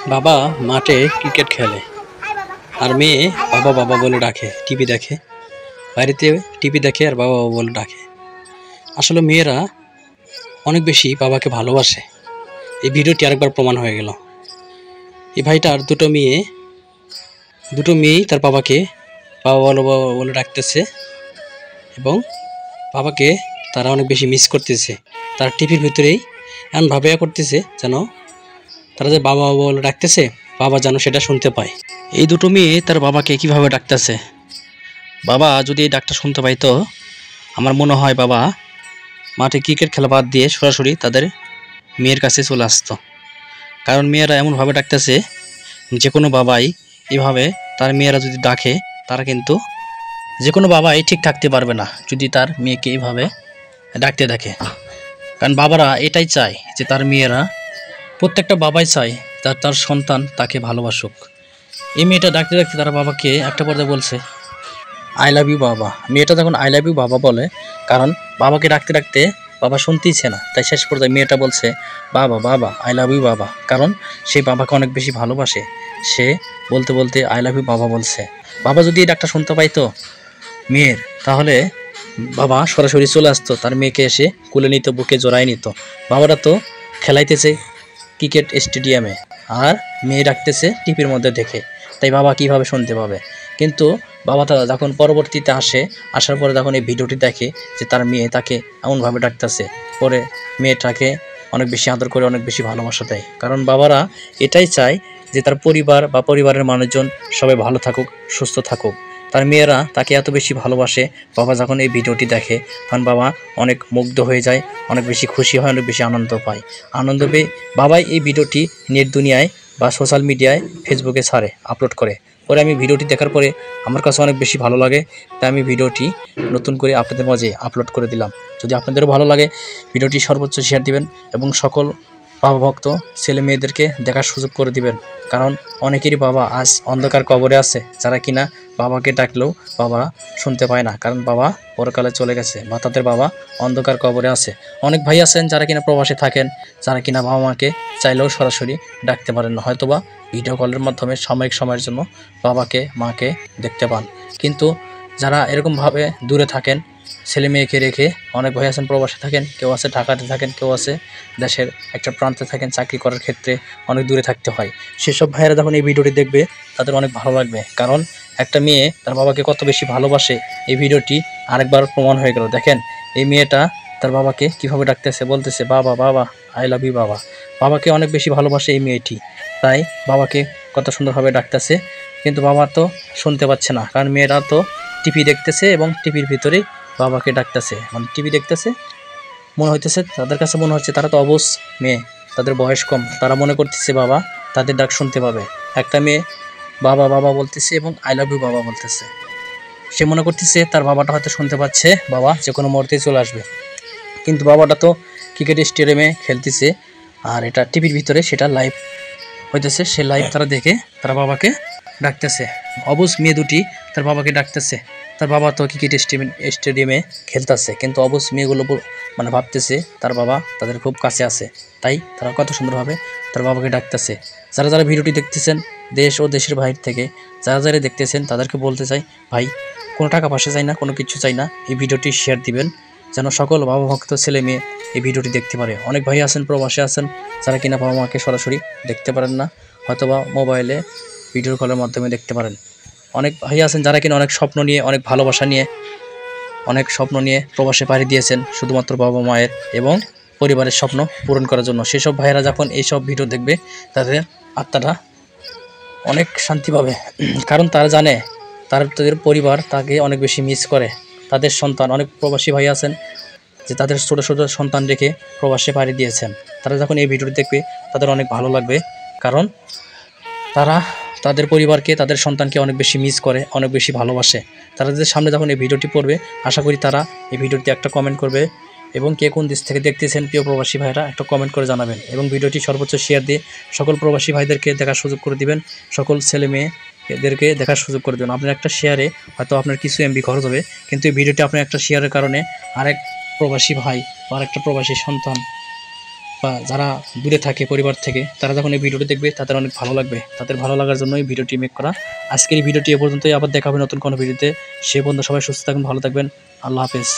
বাবা মাঠে ক্রিকেট খেলে আর মেয়ে বাবা বাবা বলে ডাকে, টিভি দেখে, বাড়িতে টিভি দেখে আর বাবা বাবা বলে ডাকে। আসলে মেয়েরা অনেক বেশি বাবাকে ভালোবাসে। এই ভিডিওটি আরেকবার প্রমাণ হয়ে গেল। এই ভাইটার দুটো মেয়েই তার বাবাকে বাবা বাবা বলে ডাকতেছে এবং বাবাকে তারা অনেক বেশি মিস করতেছে। তারা টিভির ভিতরেই এমনভাবে করতেছে যেন তারা যে বাবা বাবা বলে ডাকতেছে, বাবা যেন সেটা শুনতে পায়। এই দুটো মেয়ে তার বাবাকে কিভাবে ডাকতেছে, বাবা যদি এই ডাকটা শুনতে পাইতো, আমার মনে হয় বাবা মাঠে ক্রিকেট খেলা বাদ দিয়ে সরাসরি তাদের মেয়ের কাছে চলে আসতো। কারণ মেয়েরা এমনভাবে ডাকতেছে, যে কোনো বাবাই এভাবে তার মেয়েরা যদি ডাকে, তারা কিন্তু যে কোনো বাবাই ঠিক থাকতে পারবে না যদি তার মেয়েকে এইভাবে ডাকতে দেখে। কারণ বাবারা এটাই চায় যে তার মেয়েরা, প্রত্যেকটা বাবাই চায় তার সন্তান তাকে ভালোবাসুক। এই মেয়েটা ডাকতে ডাকতে তার বাবাকে একটা পর্যায়ে বলছে আই লাভ ইউ বাবা। মেয়েটা যখন আই লাভ ইউ বাবা বলে, কারণ বাবাকে ডাকতে ডাকতে বাবা শুনতেইছে না, তাই শেষ পর্যায়ে মেয়েটা বলছে বাবা বাবা আই লাভ ইউ বাবা। কারণ সে বাবাকে অনেক বেশি ভালোবাসে। সে বলতে বলতে আই লাভ ইউ বাবা বলছে। বাবা যদি এই ডাকটা শুনতে পাইতো মেয়ের, তাহলে বাবা সরাসরি চলে আসতো, তার মেয়েকে এসে কুলে নিত, বুকে জড়াই নিত। বাবারা তো খেলাইতেছে ক্রিকেট স্টেডিয়ামে আর মেয়ে ডাকতেছে টিভির মধ্যে দেখে, তাই বাবা কিভাবে শুনতে পাবে। কিন্তু বাবা তারা যখন পরবর্তীতে আসার পরে যখন এই ভিডিওটি দেখে যে তার মেয়ে তাকে এমনভাবে ডাকতেছে, পরে মেয়েটাকে অনেক বেশি আদর করে, অনেক বেশি ভালোবাসা দেয়। কারণ বাবারা এটাই চায় যে তার পরিবার বা পরিবারের মানুষজন সবাই ভালো থাকুক, সুস্থ থাকুক। তার মেয়েরা তাকে এত বেশি ভালোবাসে। বাবা যখন এই ভিডিওটি দেখে, তখন বাবা অনেক মুগ্ধ হয়ে যায়, অনেক বেশি খুশি হয়, অনেক বেশি আনন্দ পায়। আনন্দ পেয়ে বাবাই এই ভিডিওটি নেট দুনিয়ায় বা সোশ্যাল মিডিয়ায় ফেসবুকে ছাড়ে, আপলোড করে। পরে আমি ভিডিওটি দেখার পরে আমার কাছে অনেক বেশি ভালো লাগে, তাই আমি ভিডিওটি নতুন করে আপনাদের মাঝে আপলোড করে দিলাম। যদি আপনাদেরও ভালো লাগে, ভিডিওটি সর্বোচ্চ শেয়ার দিবেন এবং সকল বাবা ভক্ত ছেলে মেয়েদেরকে দেখার সুযোগ করে দিবেন। কারণ অনেকেরই বাবা আজ অন্ধকার কবরে আছে, যারা কিনা বাবাকে ডাকলেও বাবা শুনতে পায় না, কারণ বাবা পরকালে চলে গেছে বা তাদের বাবা অন্ধকার কবরে আছে। অনেক ভাই আছেন যারা কিনা প্রবাসে থাকেন, যারা কিনা বাবা মাকে চাইলেও সরাসরি ডাকতে পারেন না, হয়তোবা ভিডিও কলের মাধ্যমে সাময়িক সময়ের জন্য বাবাকে মাকে দেখতে পান। কিন্তু যারা এরকমভাবে দূরে থাকেন, ছেলে মেয়েকে রেখে, অনেক ভাই আছেন প্রবাসে থাকেন, কেউ আছে ঢাকাতে থাকেন, কেউ আছে দেশের একটা প্রান্তে থাকেন, চাকরি করার ক্ষেত্রে অনেক দূরে থাকতে হয়। সেসব ভাইয়েরা যখন এই ভিডিওটি দেখবে, তাদের অনেক ভালো লাগবে। কারণ একটা মেয়ে তার বাবাকে কত বেশি ভালোবাসে, এই ভিডিওটি আরেকবার প্রমাণ হয়ে গেল। দেখেন এই মেয়েটা তার বাবাকে কিভাবে ডাকতেছে, বলতেছে বাবা বাবা আই লাভ ইউ বাবা। বাবাকে অনেক বেশি ভালোবাসে এই মেয়েটি, তাই বাবাকে কত সুন্দরভাবে ডাকতেছে। কিন্তু বাবা তো শুনতে পাচ্ছে না, কারণ মেয়েরা তো টিভি দেখতেছে এবং টিভির ভিতরেই বাবাকে ডাকতেছে, মানে টিভি দেখতেছে। মনে হইতেছে তাদের কাছে, মনে হচ্ছে তারা তো অবশ মেয়ে, তাদের বয়স কম, তারা মনে করতেছে বাবা তাদের ডাক শুনতে পাবে। একটা মেয়ে বাবা বাবা বলতেছে এবং আই লাভ ইউ বাবা বলতেছে, সে মনে করতেছে তার বাবাটা হয়তো শুনতে পাচ্ছে, বাবা যে কোনো মুহূর্তে চলে আসবে। কিন্তু বাবাটা তো ক্রিকেট স্টেডিয়ামে খেলতেছে আর এটা টিভির ভিতরে সেটা লাইভ হইতেছে, সে লাইভ তারা দেখে তার বাবাকে ডাকতেছে। অবুঝ মেয়ে দুটি তার বাবাকে ডাকতেছে, তার বাবা তো ক্রিকেট স্টেডিয়ামে খেলতেছে, কিন্তু অবুঝ মেয়েগুলো মানে ভাবতেছে তার বাবা তাদের খুব কাছে আছে, তাই তারা কত সুন্দরভাবে তার বাবাকে ডাকতেছে। যারা যারা ভিডিওটি দেখতেছেন দেশ ও দেশের বাইরে থেকে, যারা যারা দেখতেছেন তাদেরকে বলতে চাই, ভাই কোনো টাকা পয়সা চাই না, কোনো কিছু চাই না, এই ভিডিওটি শেয়ার দিবেন যেন সকল বাবা ভক্ত ছেলে মেয়ে এই ভিডিওটি দেখতে পারে। অনেক ভাই আছেন প্রবাসে আছেন, যারা কিনা বাবা মাকে সরাসরি দেখতে পারেন না, হয়তোবা মোবাইলে ভিডিও কলের মাধ্যমে দেখতে পারেন। অনেক ভাই আছেন যারা কিনা অনেক স্বপ্ন নিয়ে, অনেক ভালোবাসা নিয়ে, অনেক স্বপ্ন নিয়ে প্রবাসে পাড়ি দিয়েছেন শুধুমাত্র বাবা মায়ের এবং পরিবারের স্বপ্ন পূরণ করার জন্য। সেসব ভাইয়েরা যখন এইসব ভিডিও দেখবে, তাদের আত্মাটা অনেক শান্তি পাবে। কারণ তারা জানে তাদের পরিবার তাকে অনেক বেশি মিস করে, তাদের সন্তান। অনেক প্রবাসী ভাই আছেন যে তাদের ছোটো ছোটো সন্তান রেখে প্রবাসে পাড়ি দিয়েছেন, তারা যখন এই ভিডিওটি দেখবে তাদের অনেক ভালো লাগবে। কারণ তারা তাদের পরিবারকে, তাদের সন্তানকে অনেক বেশি মিস করে, অনেক বেশি ভালোবাসে। তাদের সামনে যখন এই ভিডিওটি পড়বে, আশা করি তারা এই ভিডিওতে একটা কমেন্ট করবে এবং কে কোন দেশ থেকে দেখতেছেন প্রিয় প্রবাসী ভাইরা একটা কমেন্ট করে জানাবেন এবং ভিডিওটি সর্বোচ্চ শেয়ার দিয়ে সকল প্রবাসী ভাইদেরকে দেখার সুযোগ করে দিবেন, সকল ছেলে মেয়েদেরকে দেখার সুযোগ করে দেবেন। আপনার একটা শেয়ারে হয়তো আপনার কিছু এমবি খরচ হবে, কিন্তু এই ভিডিওটি আপনার একটা শেয়ারের কারণে আরেক প্রবাসী ভাই বা আরেকটা প্রবাসী সন্তান বা যারা দূরে থাকে পরিবার থেকে, তারা যখন এই ভিডিওটি দেখবে তাদের অনেক ভালো লাগবে। তাদের ভালো লাগার জন্য এই ভিডিওটি মেক করা। আজকের এই ভিডিওটি এ পর্যন্তই, আবার দেখা হবে নতুন কোনো ভিডিওতে। সে পর্যন্ত সবাই সুস্থ থাকবেন, ভালো থাকবেন। আল্লাহ হাফেজ।